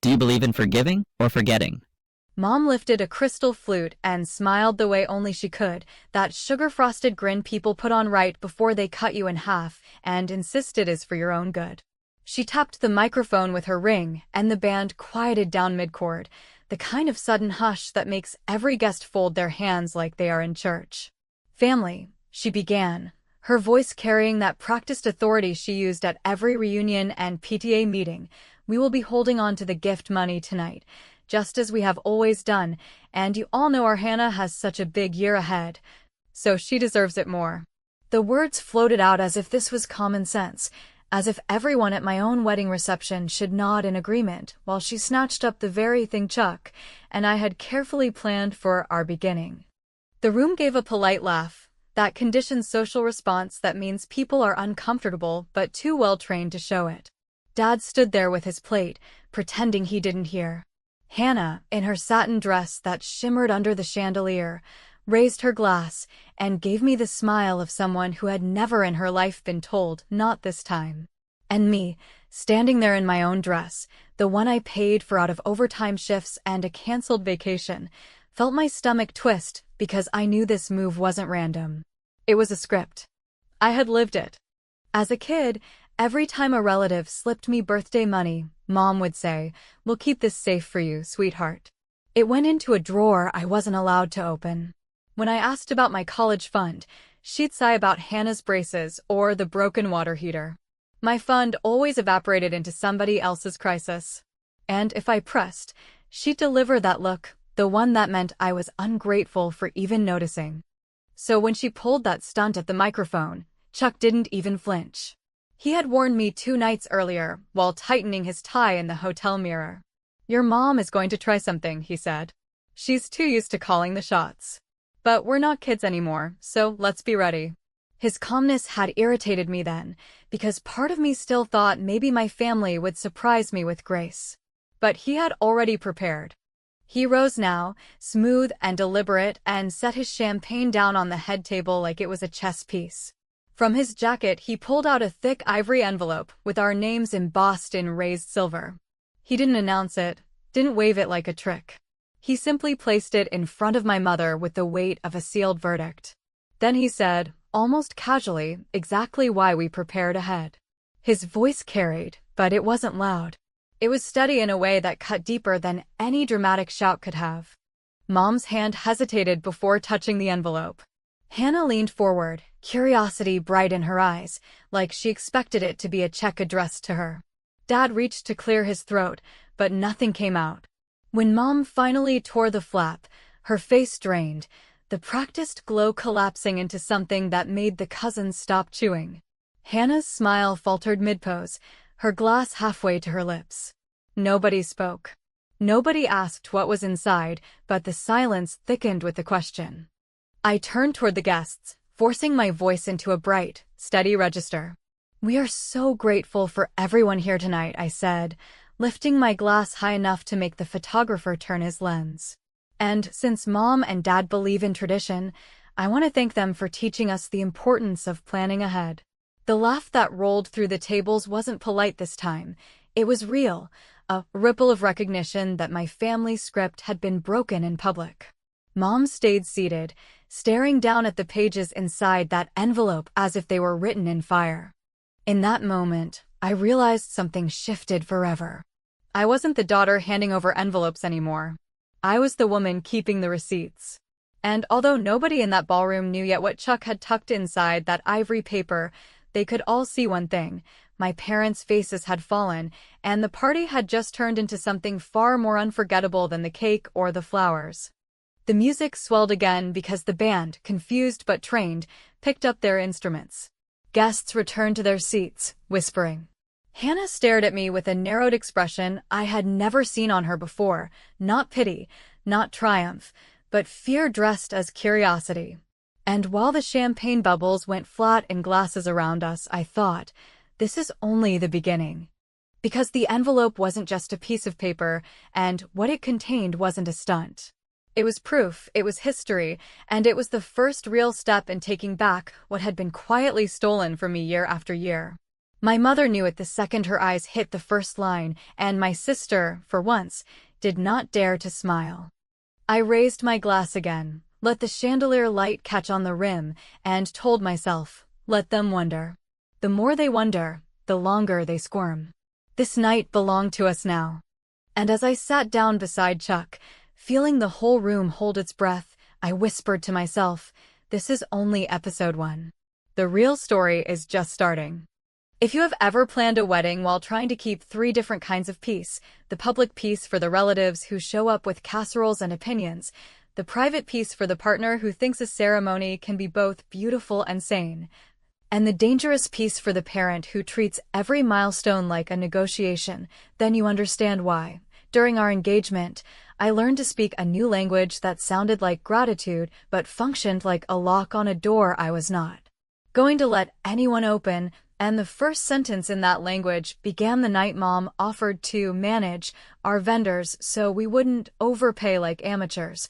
Do you believe in forgiving or forgetting? Mom lifted a crystal flute and smiled the way only she could, that sugar-frosted grin people put on right before they cut you in half, and insisted is for your own good. She tapped the microphone with her ring, and the band quieted down mid-chord, the kind of sudden hush that makes every guest fold their hands like they are in church. "Family," she began, her voice carrying that practiced authority she used at every reunion and PTA meeting. "We will be holding on to the gift money tonight, just as we have always done, and you all know our Hannah has such a big year ahead, so she deserves it more." The words floated out as if this was common sense, as if everyone at my own wedding reception should nod in agreement, while she snatched up the very thing Chuck and I had carefully planned for our beginning. The room gave a polite laugh, that conditioned social response that means people are uncomfortable but too well trained to show it. Dad stood there with his plate, pretending he didn't hear. Hannah, in her satin dress that shimmered under the chandelier, raised her glass and gave me the smile of someone who had never in her life been told, "Not this time." And me, standing there in my own dress, the one I paid for out of overtime shifts and a canceled vacation, felt my stomach twist because I knew this move wasn't random. It was a script. I had lived it. As a kid, every time a relative slipped me birthday money, Mom would say, "We'll keep this safe for you, sweetheart." It went into a drawer I wasn't allowed to open. When I asked about my college fund, she'd sigh about Hannah's braces or the broken water heater. My fund always evaporated into somebody else's crisis. And if I pressed, she'd deliver that look, the one that meant I was ungrateful for even noticing. So when she pulled that stunt at the microphone, Chuck didn't even flinch. He had warned me 2 nights earlier, while tightening his tie in the hotel mirror. "Your mom is going to try something," he said. "She's too used to calling the shots. But we're not kids anymore, so let's be ready." His calmness had irritated me then, because part of me still thought maybe my family would surprise me with grace. But he had already prepared. He rose now, smooth and deliberate, and set his champagne down on the head table like it was a chess piece. From his jacket he pulled out a thick ivory envelope with our names embossed in raised silver. He didn't announce it, didn't wave it like a trick. He simply placed it in front of my mother with the weight of a sealed verdict. Then he said, almost casually, exactly why we prepared ahead. His voice carried, but it wasn't loud. It was steady in a way that cut deeper than any dramatic shout could have. Mom's hand hesitated before touching the envelope. Hannah leaned forward, curiosity bright in her eyes, like she expected it to be a check addressed to her. Dad reached to clear his throat, but nothing came out. When Mom finally tore the flap, her face drained, the practiced glow collapsing into something that made the cousins stop chewing. Hannah's smile faltered mid-pose, her glass halfway to her lips. Nobody spoke. Nobody asked what was inside, but the silence thickened with the question. I turned toward the guests, forcing my voice into a bright, steady register. "We are so grateful for everyone here tonight," I said, lifting my glass high enough to make the photographer turn his lens. "And since Mom and Dad believe in tradition, I want to thank them for teaching us the importance of planning ahead." The laugh that rolled through the tables wasn't polite this time. It was real, a ripple of recognition that my family script had been broken in public. Mom stayed seated, staring down at the pages inside that envelope as if they were written in fire. In that moment, I realized something shifted forever. I wasn't the daughter handing over envelopes anymore. I was the woman keeping the receipts. And although nobody in that ballroom knew yet what Chuck had tucked inside that ivory paper, they could all see one thing: my parents' faces had fallen, and the party had just turned into something far more unforgettable than the cake or the flowers. The music swelled again because the band, confused but trained, picked up their instruments. Guests returned to their seats, whispering. Hannah stared at me with a narrowed expression I had never seen on her before, not pity, not triumph, but fear dressed as curiosity. And while the champagne bubbles went flat in glasses around us, I thought, this is only the beginning. Because the envelope wasn't just a piece of paper, and what it contained wasn't a stunt. It was proof, it was history, and it was the first real step in taking back what had been quietly stolen from me year after year. My mother knew it the second her eyes hit the first line, and my sister, for once, did not dare to smile. I raised my glass again, let the chandelier light catch on the rim, and told myself, let them wonder. The more they wonder, the longer they squirm. This night belonged to us now. And as I sat down beside Chuck, feeling the whole room hold its breath, I whispered to myself, this is only episode 1. The real story is just starting. If you have ever planned a wedding while trying to keep 3 different kinds of peace, the public peace for the relatives who show up with casseroles and opinions, the private peace for the partner who thinks a ceremony can be both beautiful and sane, and the dangerous peace for the parent who treats every milestone like a negotiation, then you understand why. During our engagement, I learned to speak a new language that sounded like gratitude but functioned like a lock on a door I was not going to let anyone open, and the first sentence in that language began the night Mom offered to manage our vendors so we wouldn't overpay like amateurs,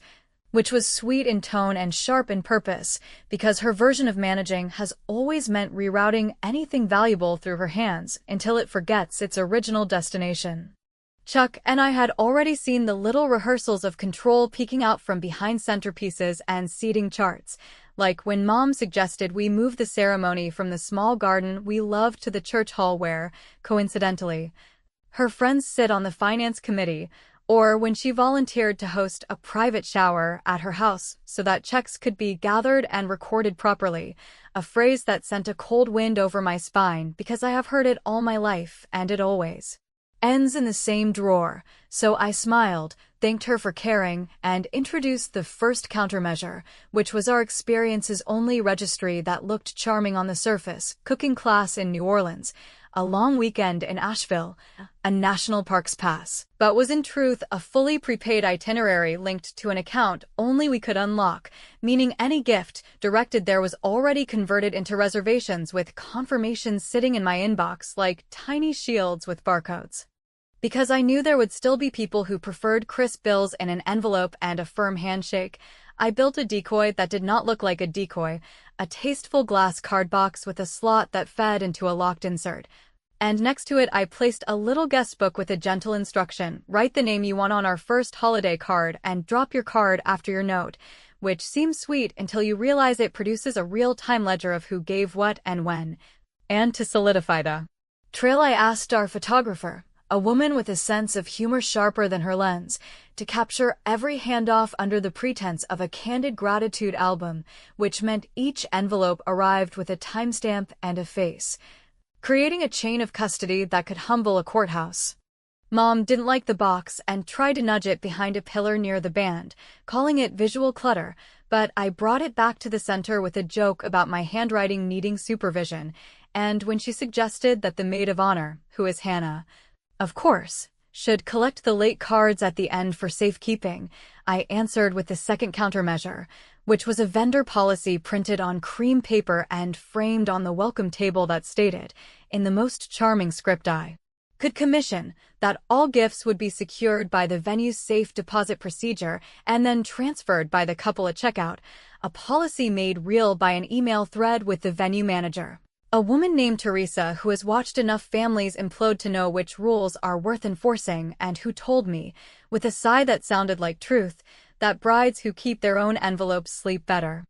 which was sweet in tone and sharp in purpose, because her version of managing has always meant rerouting anything valuable through her hands until it forgets its original destination. Chuck and I had already seen the little rehearsals of control peeking out from behind centerpieces and seating charts, like when Mom suggested we move the ceremony from the small garden we loved to the church hall where, coincidentally, her friends sit on the finance committee, or when she volunteered to host a private shower at her house so that checks could be gathered and recorded properly, a phrase that sent a cold wind over my spine because I have heard it all my life and it always ends in the same drawer. So I smiled, thanked her for caring, and introduced the first countermeasure, which was our experience's only registry that looked charming on the surface: cooking class in New Orleans, a long weekend in Asheville, a national parks pass, but was in truth a fully prepaid itinerary linked to an account only we could unlock, meaning any gift directed there was already converted into reservations with confirmations sitting in my inbox like tiny shields with barcodes. Because I knew there would still be people who preferred crisp bills in an envelope and a firm handshake, I built a decoy that did not look like a decoy, a tasteful glass card box with a slot that fed into a locked insert. And next to it I placed a little guest book with a gentle instruction: write the name you want on our first holiday card and drop your card after your note, which seems sweet until you realize it produces a real-time ledger of who gave what and when. And to solidify the trail, I asked our photographer, a woman with a sense of humor sharper than her lens, to capture every handoff under the pretense of a candid gratitude album, which meant each envelope arrived with a timestamp and a face, creating a chain of custody that could humble a courthouse. Mom didn't like the box and tried to nudge it behind a pillar near the band, calling it visual clutter, but I brought it back to the center with a joke about my handwriting needing supervision, and when she suggested that the maid of honor, who is Hannah, of course, should collect the late cards at the end for safekeeping, I answered with the second countermeasure, which was a vendor policy printed on cream paper and framed on the welcome table that stated, in the most charming script I could commission, that all gifts would be secured by the venue's safe deposit procedure and then transferred by the couple at checkout, a policy made real by an email thread with the venue manager, a woman named Teresa who has watched enough families implode to know which rules are worth enforcing, and who told me, with a sigh that sounded like truth, that brides who keep their own envelopes sleep better.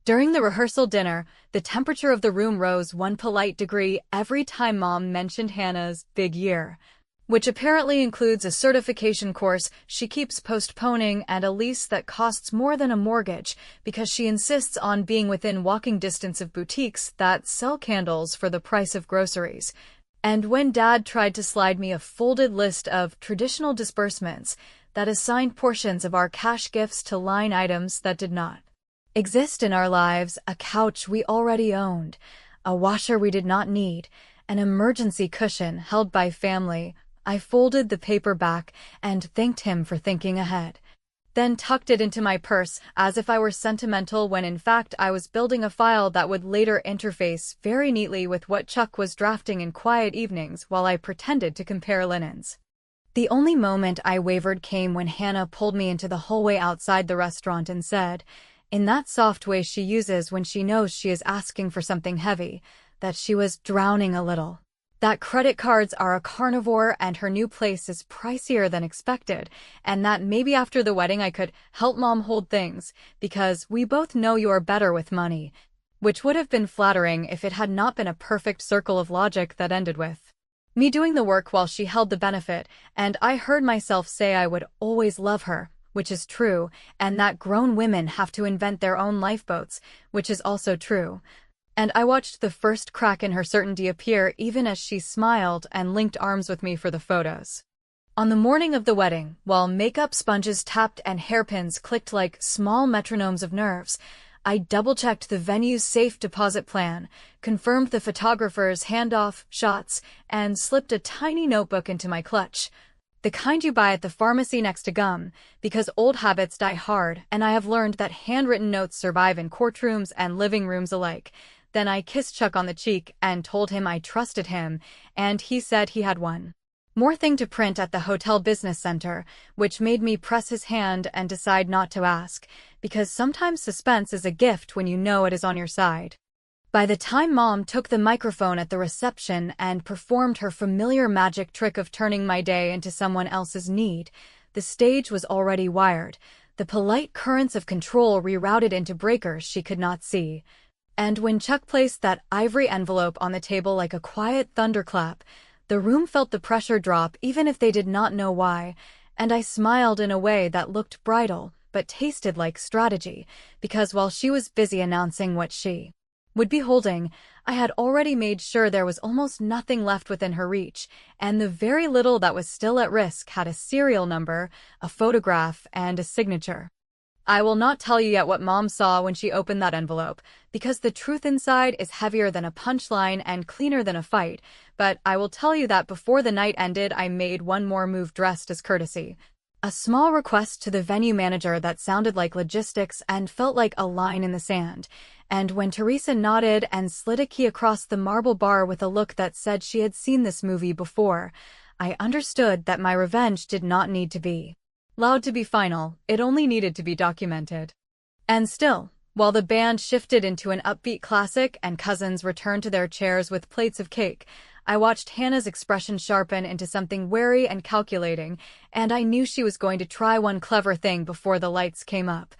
During the rehearsal dinner, the temperature of the room rose 1 polite degree every time Mom mentioned Hannah's big year, which apparently includes a certification course she keeps postponing and a lease that costs more than a mortgage because she insists on being within walking distance of boutiques that sell candles for the price of groceries. And when Dad tried to slide me a folded list of traditional disbursements that assigned portions of our cash gifts to line items that did not exist in our lives, a couch we already owned, a washer we did not need, an emergency cushion held by family, I folded the paper back and thanked him for thinking ahead, then tucked it into my purse as if I were sentimental when in fact I was building a file that would later interface very neatly with what Chuck was drafting in quiet evenings while I pretended to compare linens. The only moment I wavered came when Hannah pulled me into the hallway outside the restaurant and said, in that soft way she uses when she knows she is asking for something heavy, that she was drowning a little. that credit cards are a carnivore and her new place is pricier than expected, and that maybe after the wedding I could help Mom hold things, because we both know you're better with money, which would have been flattering if it had not been a perfect circle of logic that ended with me doing the work while she held the benefit, and I heard myself say I would always love her, which is true, and that grown women have to invent their own lifeboats, which is also true. And I watched the first crack in her certainty appear even as she smiled and linked arms with me for the photos. On the morning of the wedding, while makeup sponges tapped and hairpins clicked like small metronomes of nerves, I double-checked the venue's safe deposit plan, confirmed the photographer's handoff shots, and slipped a tiny notebook into my clutch. The kind you buy at the pharmacy next to gum, because old habits die hard, and I have learned that handwritten notes survive in courtrooms and living rooms alike. Then I kissed Chuck on the cheek and told him I trusted him, and he said he had one more thing to print at the hotel business center, which made me press his hand and decide not to ask, because sometimes suspense is a gift when you know it is on your side. By the time Mom took the microphone at the reception and performed her familiar magic trick of turning my day into someone else's need, the stage was already wired, the polite currents of control rerouted into breakers she could not see. And when Chuck placed that ivory envelope on the table like a quiet thunderclap, the room felt the pressure drop even if they did not know why, and I smiled in a way that looked bridal, but tasted like strategy, because while she was busy announcing what she would be holding, I had already made sure there was almost nothing left within her reach, and the very little that was still at risk had a serial number, a photograph, and a signature. I will not tell you yet what Mom saw when she opened that envelope, because the truth inside is heavier than a punchline and cleaner than a fight, but I will tell you that before the night ended I made one more move dressed as courtesy. A small request to the venue manager that sounded like logistics and felt like a line in the sand, and when Teresa nodded and slid a key across the marble bar with a look that said she had seen this movie before, I understood that my revenge did not need to be loud to be final, it only needed to be documented. And still, while the band shifted into an upbeat classic and cousins returned to their chairs with plates of cake, I watched Hannah's expression sharpen into something wary and calculating, and I knew she was going to try one clever thing before the lights came up.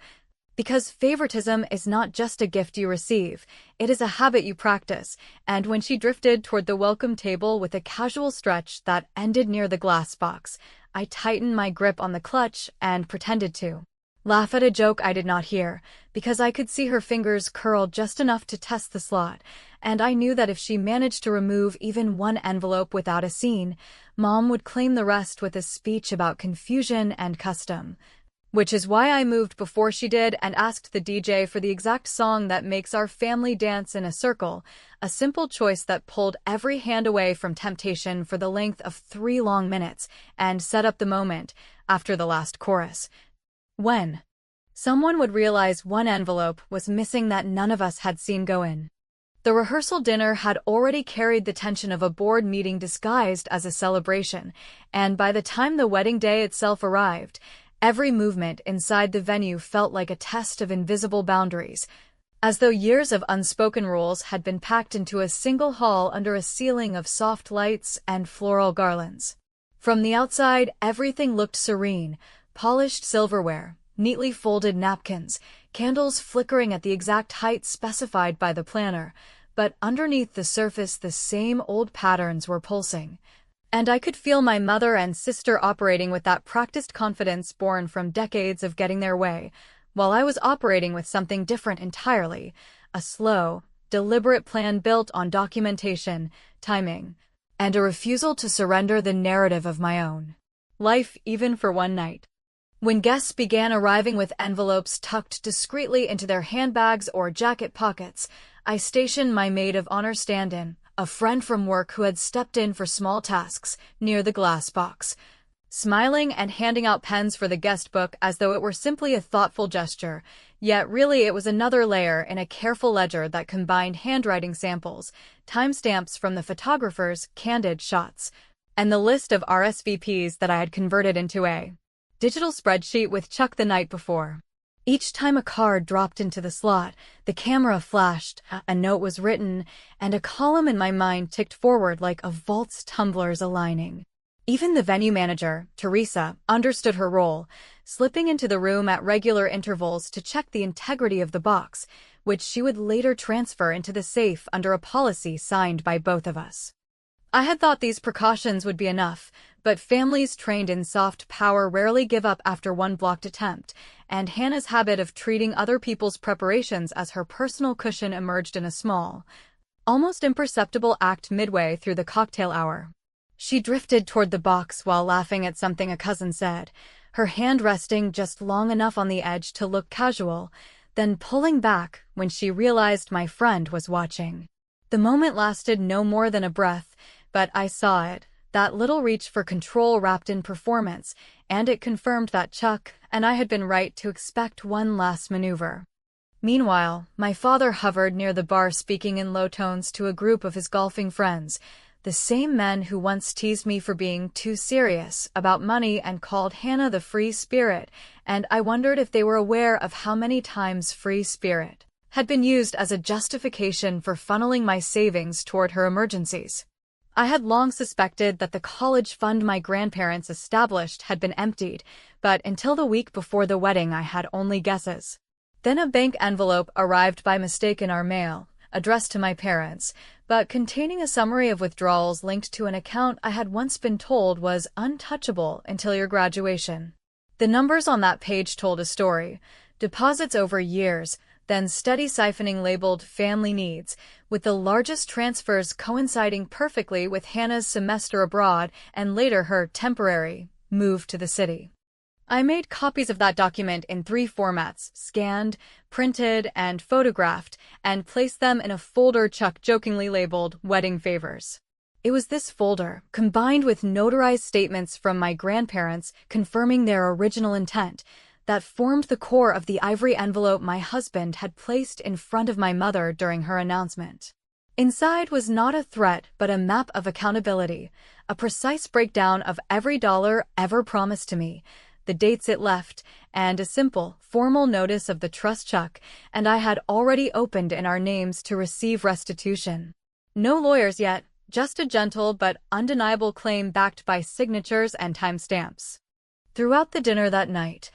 Because favoritism is not just a gift you receive, it is a habit you practice, and when she drifted toward the welcome table with a casual stretch that ended near the glass box, I tightened my grip on the clutch and pretended to laugh at a joke I did not hear, because I could see her fingers curl just enough to test the slot, and I knew that if she managed to remove even one envelope without a scene, Mom would claim the rest with a speech about confusion and custom. Which is why I moved before she did and asked the DJ for the exact song that makes our family dance in a circle, a simple choice that pulled every hand away from temptation for the length of 3 long minutes and set up the moment, after the last chorus, when someone would realize one envelope was missing that none of us had seen go in. The rehearsal dinner had already carried the tension of a board meeting disguised as a celebration, and by the time the wedding day itself arrived, every movement inside the venue felt like a test of invisible boundaries, as though years of unspoken rules had been packed into a single hall under a ceiling of soft lights and floral garlands. From the outside, everything looked serene: polished silverware, neatly folded napkins, candles flickering at the exact height specified by the planner, but underneath the surface the same old patterns were pulsing. And I could feel my mother and sister operating with that practiced confidence born from decades of getting their way, while I was operating with something different entirely, a slow, deliberate plan built on documentation, timing, and a refusal to surrender the narrative of my own life even for one night. When guests began arriving with envelopes tucked discreetly into their handbags or jacket pockets, I stationed my maid of honor stand-in, a friend from work who had stepped in for small tasks, near the glass box, smiling and handing out pens for the guest book as though it were simply a thoughtful gesture, yet really it was another layer in a careful ledger that combined handwriting samples, timestamps from the photographer's candid shots, and the list of RSVPs that I had converted into a digital spreadsheet with Chuck the night before. Each time a card dropped into the slot, the camera flashed, a note was written, and a column in my mind ticked forward like a vault's tumblers aligning. Even the venue manager, Teresa, understood her role, slipping into the room at regular intervals to check the integrity of the box, which she would later transfer into the safe under a policy signed by both of us. I had thought these precautions would be enough, but families trained in soft power rarely give up after one blocked attempt, and Hannah's habit of treating other people's preparations as her personal cushion emerged in a small, almost imperceptible act midway through the cocktail hour. She drifted toward the box while laughing at something a cousin said, her hand resting just long enough on the edge to look casual, then pulling back when she realized my friend was watching. The moment lasted no more than a breath, but I saw it, that little reach for control wrapped in performance, and it confirmed that Chuck and I had been right to expect one last maneuver. Meanwhile, my father hovered near the bar speaking in low tones to a group of his golfing friends, the same men who once teased me for being too serious about money and called Hannah the free spirit, and I wondered if they were aware of how many times free spirit had been used as a justification for funneling my savings toward her emergencies. I had long suspected that the college fund my grandparents established had been emptied, but until the week before the wedding I had only guesses. Then a bank envelope arrived by mistake in our mail, addressed to my parents, but containing a summary of withdrawals linked to an account I had once been told was untouchable until your graduation. The numbers on that page told a story, deposits over years, then steady siphoning labeled family needs, with the largest transfers coinciding perfectly with Hannah's semester abroad and later her temporary move to the city. I made copies of that document in 3 formats, scanned, printed, and photographed, and placed them in a folder Chuck jokingly labeled Wedding Favors. It was this folder, combined with notarized statements from my grandparents confirming their original intent, that formed the core of the ivory envelope my husband had placed in front of my mother during her announcement. Inside was not a threat but a map of accountability, a precise breakdown of every dollar ever promised to me, the dates it left, and a simple, formal notice of the trust Chuck and I had already opened in our names to receive restitution. No lawyers yet, just a gentle but undeniable claim backed by signatures and timestamps. Throughout the dinner that night,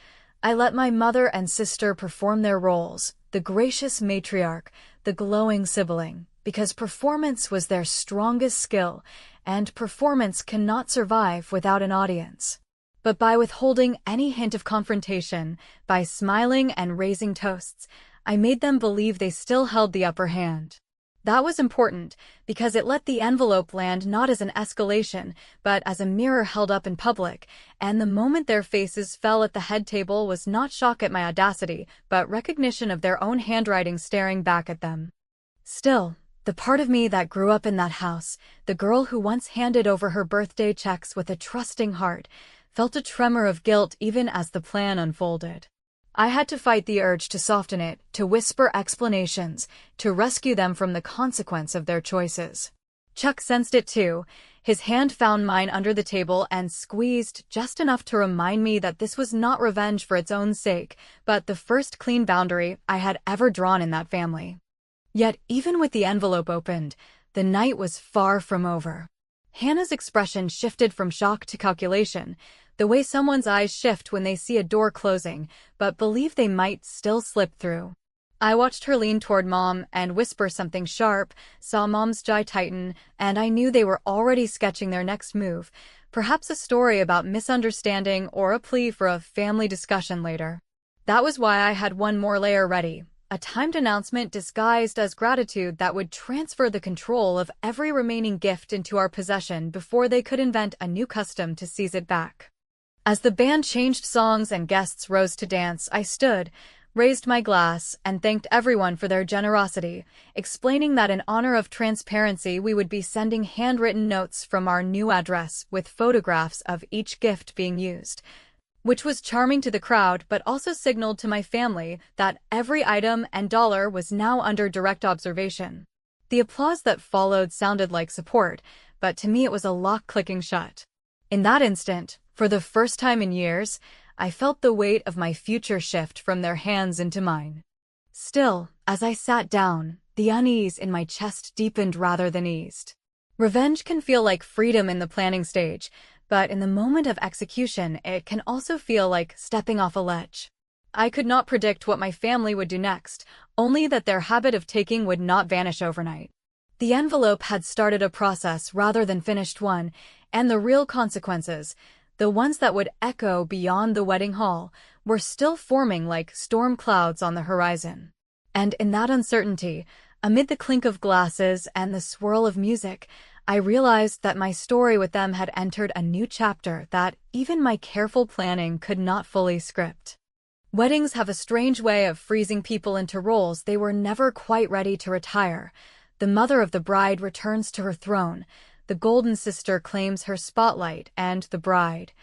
I let my mother and sister perform their roles, the gracious matriarch, the glowing sibling, because performance was their strongest skill, and performance cannot survive without an audience. But by withholding any hint of confrontation, by smiling and raising toasts, I made them believe they still held the upper hand. That was important, because it let the envelope land not as an escalation, but as a mirror held up in public, and the moment their faces fell at the head table was not shock at my audacity, but recognition of their own handwriting staring back at them. Still, the part of me that grew up in that house, the girl who once handed over her birthday checks with a trusting heart, felt a tremor of guilt even as the plan unfolded. I had to fight the urge to soften it, to whisper explanations, to rescue them from the consequence of their choices. Chuck sensed it too. His hand found mine under the table and squeezed just enough to remind me that this was not revenge for its own sake, but the first clean boundary I had ever drawn in that family. Yet even with the envelope opened, the night was far from over. Hannah's expression shifted from shock to calculation, the way someone's eyes shift when they see a door closing, but believe they might still slip through. I watched her lean toward Mom and whisper something sharp, saw Mom's jaw tighten, and I knew they were already sketching their next move, perhaps a story about misunderstanding or a plea for a family discussion later. That was why I had one more layer ready, a timed announcement disguised as gratitude that would transfer the control of every remaining gift into our possession before they could invent a new custom to seize it back. As the band changed songs and guests rose to dance, I stood, raised my glass, and thanked everyone for their generosity, explaining that in honor of transparency we would be sending handwritten notes from our new address with photographs of each gift being used, which was charming to the crowd but also signaled to my family that every item and dollar was now under direct observation. The applause that followed sounded like support, but to me it was a lock clicking shut. In that instant, for the first time in years, I felt the weight of my future shift from their hands into mine. Still, as I sat down, the unease in my chest deepened rather than eased. Revenge can feel like freedom in the planning stage, but in the moment of execution, it can also feel like stepping off a ledge. I could not predict what my family would do next, only that their habit of taking would not vanish overnight. The envelope had started a process rather than finished one, and the real consequences, the ones that would echo beyond the wedding hall, were still forming like storm clouds on the horizon. And in that uncertainty, amid the clink of glasses and the swirl of music, I realized that my story with them had entered a new chapter that even my careful planning could not fully script. Weddings have a strange way of freezing people into roles they were never quite ready to retire. The mother of the bride returns to her throne, the golden sister claims her spotlight, and the bride,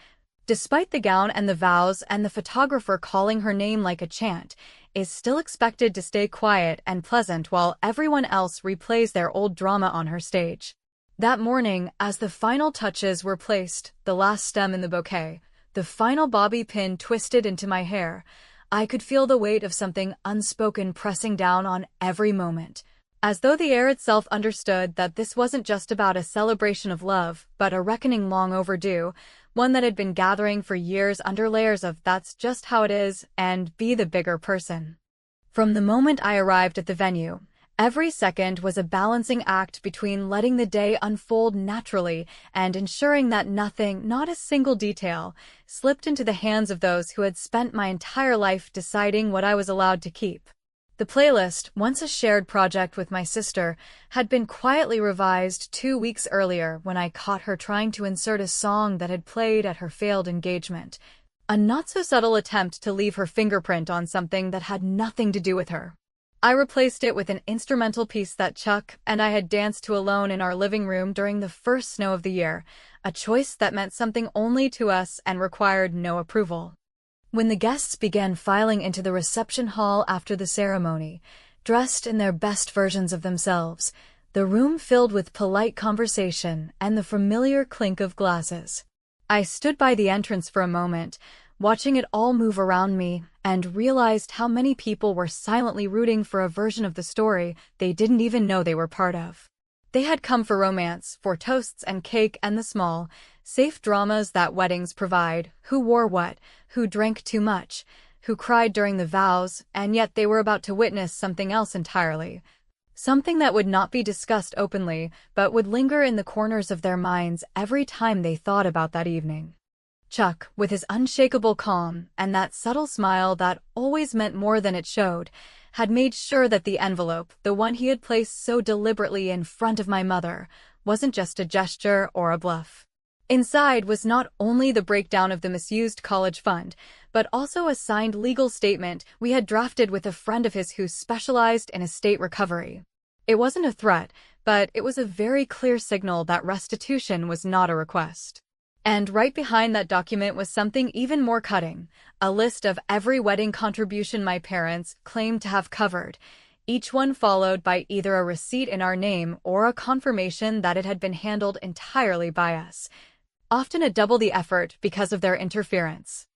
despite the gown and the vows and the photographer calling her name like a chant, is still expected to stay quiet and pleasant while everyone else replays their old drama on her stage. That morning, as the final touches were placed, the last stem in the bouquet, the final bobby pin twisted into my hair, I could feel the weight of something unspoken pressing down on every moment. As though the air itself understood that this wasn't just about a celebration of love, but a reckoning long overdue, one that had been gathering for years under layers of "that's just how it is" and "be the bigger person." From the moment I arrived at the venue, every second was a balancing act between letting the day unfold naturally and ensuring that nothing, not a single detail, slipped into the hands of those who had spent my entire life deciding what I was allowed to keep. The playlist, once a shared project with my sister, had been quietly revised 2 weeks earlier when I caught her trying to insert a song that had played at her failed engagement, a not-so-subtle attempt to leave her fingerprint on something that had nothing to do with her. I replaced it with an instrumental piece that Chuck and I had danced to alone in our living room during the first snow of the year, a choice that meant something only to us and required no approval. When the guests began filing into the reception hall after the ceremony, dressed in their best versions of themselves, the room filled with polite conversation and the familiar clink of glasses. I stood by the entrance for a moment, watching it all move around me, and realized how many people were silently rooting for a version of the story they didn't even know they were part of. They had come for romance, for toasts and cake and the small, safe dramas that weddings provide, who wore what, who drank too much, who cried during the vows, and yet they were about to witness something else entirely. Something that would not be discussed openly, but would linger in the corners of their minds every time they thought about that evening. Chuck, with his unshakable calm and that subtle smile that always meant more than it showed, had made sure that the envelope, the one he had placed so deliberately in front of my mother, wasn't just a gesture or a bluff. Inside was not only the breakdown of the misused college fund, but also a signed legal statement we had drafted with a friend of his who specialized in estate recovery. It wasn't a threat, but it was a very clear signal that restitution was not a request. And right behind that document was something even more cutting, a list of every wedding contribution my parents claimed to have covered, each one followed by either a receipt in our name or a confirmation that it had been handled entirely by us, often a double the effort because of their interference.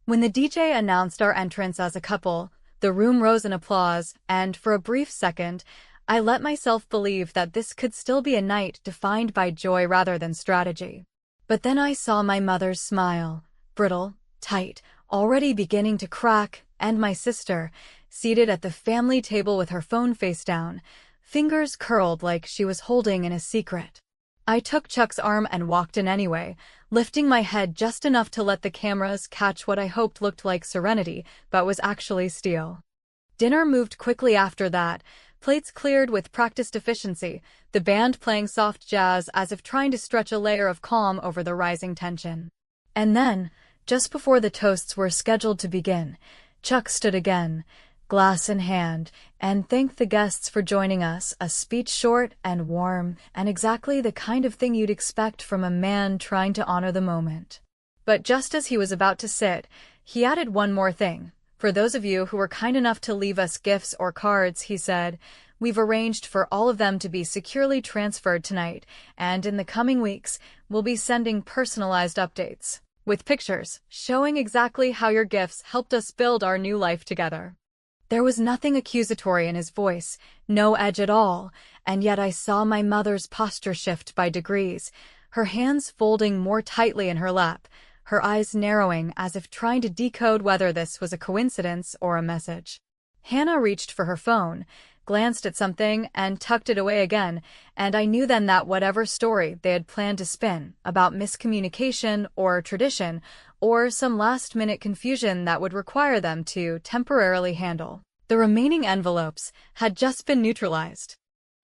When the DJ announced our entrance as a couple, the room rose in applause, and for a brief second, I let myself believe that this could still be a night defined by joy rather than strategy. But then I saw my mother's smile, brittle, tight, already beginning to crack, and my sister, seated at the family table with her phone face down, fingers curled like she was holding in a secret. I took Chuck's arm and walked in anyway, lifting my head just enough to let the cameras catch what I hoped looked like serenity, but was actually steel. Dinner moved quickly after that, plates cleared with practiced efficiency, the band playing soft jazz as if trying to stretch a layer of calm over the rising tension. And then, just before the toasts were scheduled to begin, Chuck stood again, glass in hand, and thanked the guests for joining us, a speech short and warm, and exactly the kind of thing you'd expect from a man trying to honor the moment. But just as he was about to sit, he added one more thing. For those of you who were kind enough to leave us gifts or cards, he said, we've arranged for all of them to be securely transferred tonight, and in the coming weeks, we'll be sending personalized updates. with pictures showing exactly how your gifts helped us build our new life together. There was nothing accusatory in his voice, no edge at all, and yet I saw my mother's posture shift by degrees, her hands folding more tightly in her lap, her eyes narrowing as if trying to decode whether this was a coincidence or a message. Hannah reached for her phone, glanced at something, and tucked it away again, and I knew then that whatever story they had planned to spin about miscommunication or tradition or some last-minute confusion that would require them to temporarily handle the remaining envelopes had just been neutralized.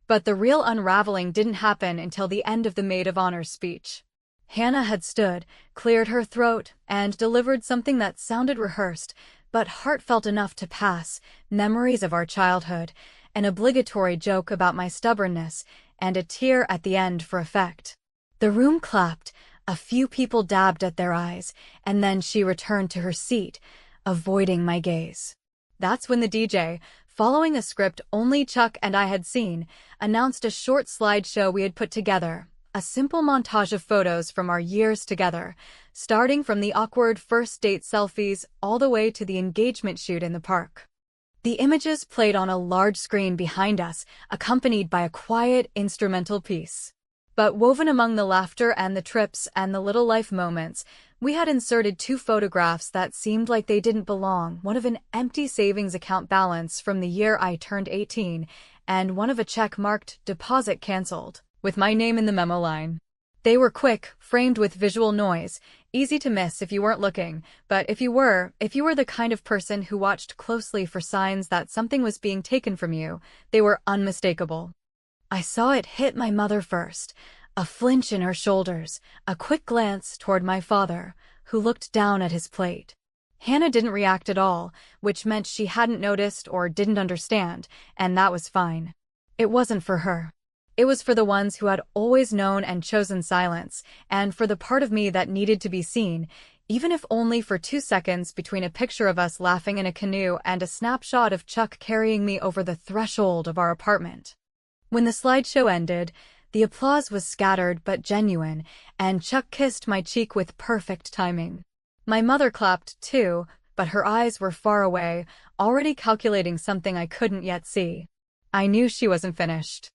But the real unraveling didn't happen until the end of the maid of honor speech. Hannah had stood, cleared her throat, and delivered something that sounded rehearsed, but heartfelt enough to pass, memories of our childhood, an obligatory joke about my stubbornness, and a tear at the end for effect. The room clapped, a few people dabbed at their eyes, and then she returned to her seat, avoiding my gaze. That's when the DJ, following a script only Chuck and I had seen, announced a short slideshow we had put together, a simple montage of photos from our years together, starting from the awkward first date selfies all the way to the engagement shoot in the park. The images played on a large screen behind us, accompanied by a quiet instrumental piece. But woven among the laughter and the trips and the little life moments, we had inserted 2 photographs that seemed like they didn't belong, one of an empty savings account balance from the year I turned 18, and one of a check marked "deposit cancelled," with my name in the memo line. They were quick, framed with visual noise, easy to miss if you weren't looking, but if you were the kind of person who watched closely for signs that something was being taken from you, they were unmistakable. I saw it hit my mother first, a flinch in her shoulders, a quick glance toward my father, who looked down at his plate. Hannah didn't react at all, which meant she hadn't noticed or didn't understand, and that was fine. It wasn't for her. It was for the ones who had always known and chosen silence, and for the part of me that needed to be seen, even if only for 2 seconds between a picture of us laughing in a canoe and a snapshot of Chuck carrying me over the threshold of our apartment. When the slideshow ended, the applause was scattered but genuine, and Chuck kissed my cheek with perfect timing. My mother clapped too, but her eyes were far away, already calculating something I couldn't yet see. I knew she wasn't finished.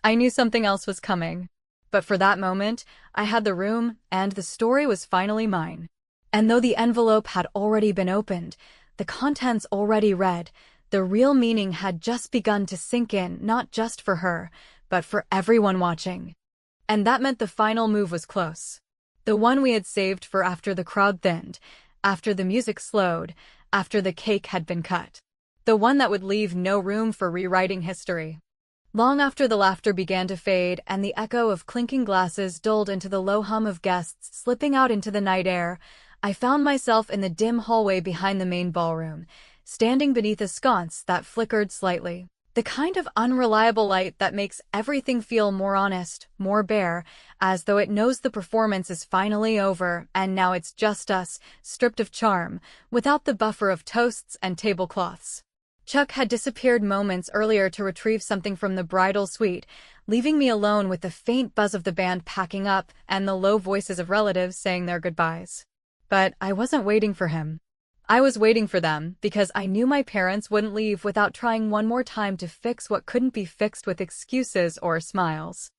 I knew something else was coming. But for that moment, I had the room, and the story was finally mine. And though the envelope had already been opened, the contents already read, the real meaning had just begun to sink in, not just for her, but for everyone watching. And that meant the final move was close. The one we had saved for after the crowd thinned, after the music slowed, after the cake had been cut. The one that would leave no room for rewriting history. Long after the laughter began to fade and the echo of clinking glasses dulled into the low hum of guests slipping out into the night air, I found myself in the dim hallway behind the main ballroom, standing beneath a sconce that flickered slightly. The kind of unreliable light that makes everything feel more honest, more bare, as though it knows the performance is finally over and now it's just us, stripped of charm, without the buffer of toasts and tablecloths. Chuck had disappeared moments earlier to retrieve something from the bridal suite, leaving me alone with the faint buzz of the band packing up and the low voices of relatives saying their goodbyes. But I wasn't waiting for him. I was waiting for them because I knew my parents wouldn't leave without trying one more time to fix what couldn't be fixed with excuses or smiles.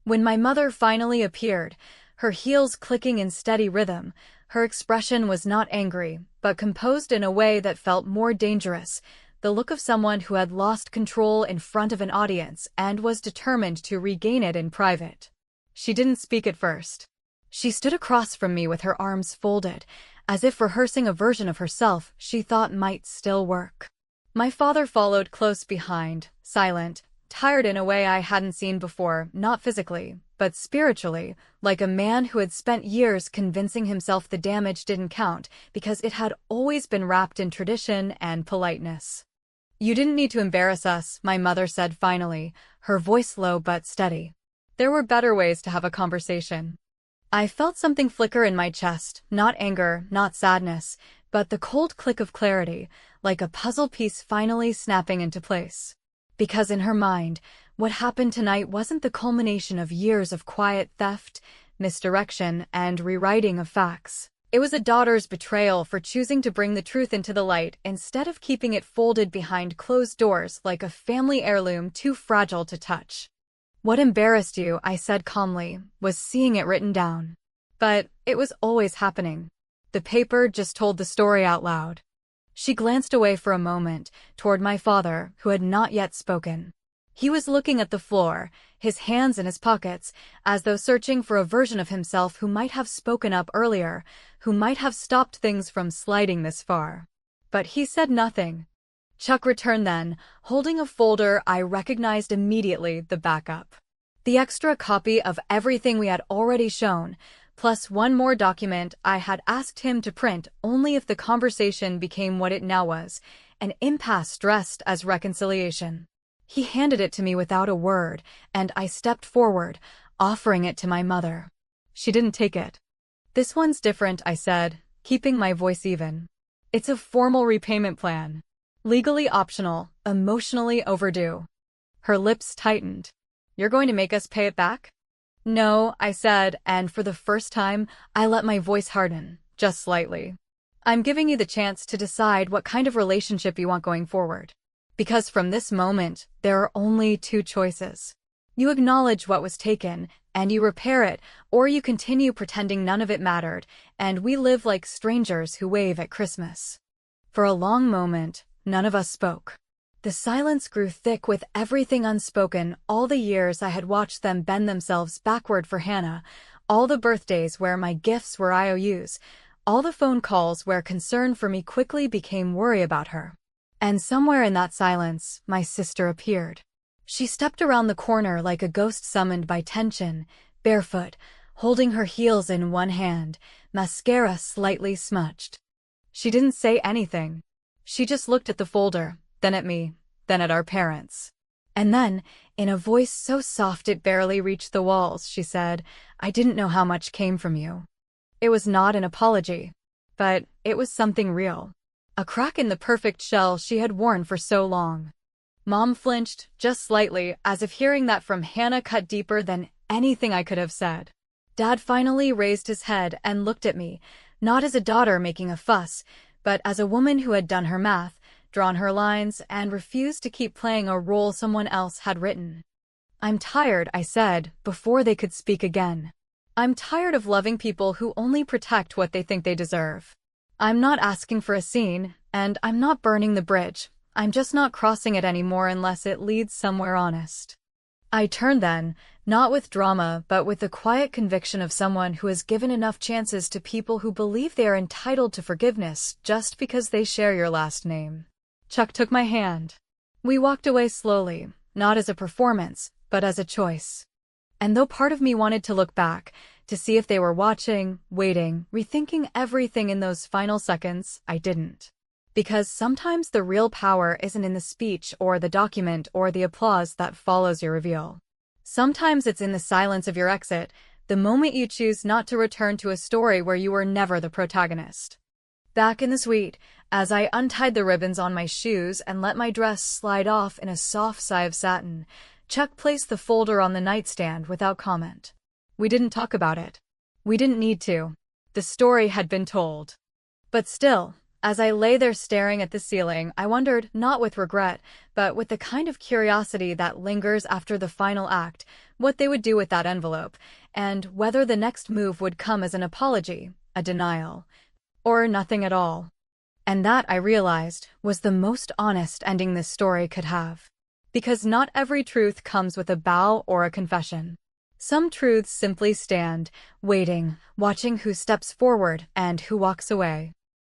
When my mother finally appeared, her heels clicking in steady rhythm, her expression was not angry, but composed in a way that felt more dangerous, the look of someone who had lost control in front of an audience and was determined to regain it in private. She didn't speak at first. She stood across from me with her arms folded, as if rehearsing a version of herself she thought might still work. My father followed close behind, silent, tired in a way I hadn't seen before, not physically, but spiritually, like a man who had spent years convincing himself the damage didn't count because it had always been wrapped in tradition and politeness. "You didn't need to embarrass us," my mother said finally, her voice low but steady. "There were better ways to have a conversation." I felt something flicker in my chest, not anger, not sadness, but the cold click of clarity, like a puzzle piece finally snapping into place. Because in her mind, what happened tonight wasn't the culmination of years of quiet theft, misdirection, and rewriting of facts. It was a daughter's betrayal for choosing to bring the truth into the light instead of keeping it folded behind closed doors like a family heirloom too fragile to touch. What embarrassed you, I said calmly, was seeing it written down. But it was always happening. The paper just told the story out loud. She glanced away for a moment, toward my father, who had not yet spoken. He was looking at the floor, his hands in his pockets, as though searching for a version of himself who might have spoken up earlier, who might have stopped things from sliding this far. But he said nothing. Chuck returned then, holding a folder I recognized immediately, the backup. The extra copy of everything we had already shown, plus one more document I had asked him to print only if the conversation became what it now was, an impasse dressed as reconciliation. He handed it to me without a word, and I stepped forward, offering it to my mother. She didn't take it. "This one's different," I said, keeping my voice even. "It's a formal repayment plan. Legally optional, emotionally overdue." Her lips tightened. "You're going to make us pay it back?" "No," I said, and for the first time, I let my voice harden, just slightly. "I'm giving you the chance to decide what kind of relationship you want going forward. Because from this moment, there are only two choices. You acknowledge what was taken, and you repair it, or you continue pretending none of it mattered, and we live like strangers who wave at Christmas." For a long moment, none of us spoke. The silence grew thick with everything unspoken, all the years I had watched them bend themselves backward for Hannah, all the birthdays where my gifts were IOUs, all the phone calls where concern for me quickly became worry about her. And somewhere in that silence, my sister appeared. She stepped around the corner like a ghost summoned by tension, barefoot, holding her heels in one hand, mascara slightly smudged. She didn't say anything. She just looked at the folder, then at me, then at our parents. And then, in a voice so soft it barely reached the walls, she said, "I didn't know how much came from you." It was not an apology, but it was something real. A crack in the perfect shell she had worn for so long. Mom flinched, just slightly, as if hearing that from Hannah cut deeper than anything I could have said. Dad finally raised his head and looked at me, not as a daughter making a fuss, but as a woman who had done her math, drawn her lines, and refused to keep playing a role someone else had written. "I'm tired," I said, before they could speak again. "I'm tired of loving people who only protect what they think they deserve. I'm not asking for a scene, and I'm not burning the bridge. I'm just not crossing it anymore unless it leads somewhere honest." I turned then, not with drama, but with the quiet conviction of someone who has given enough chances to people who believe they are entitled to forgiveness just because they share your last name. Chuck took my hand. We walked away slowly, not as a performance, but as a choice. And though part of me wanted to look back, to see if they were watching, waiting, rethinking everything in those final seconds, I didn't. Because sometimes the real power isn't in the speech or the document or the applause that follows your reveal. Sometimes it's in the silence of your exit, the moment you choose not to return to a story where you were never the protagonist. Back in the suite, as I untied the ribbons on my shoes and let my dress slide off in a soft sigh of satin, Chuck placed the folder on the nightstand without comment. We didn't talk about it. We didn't need to. The story had been told. But still, as I lay there staring at the ceiling, I wondered, not with regret, but with the kind of curiosity that lingers after the final act, what they would do with that envelope, and whether the next move would come as an apology, a denial, or nothing at all. And that, I realized, was the most honest ending this story could have. Because not every truth comes with a bow or a confession. Some truths simply stand, waiting, watching who steps forward and who walks away.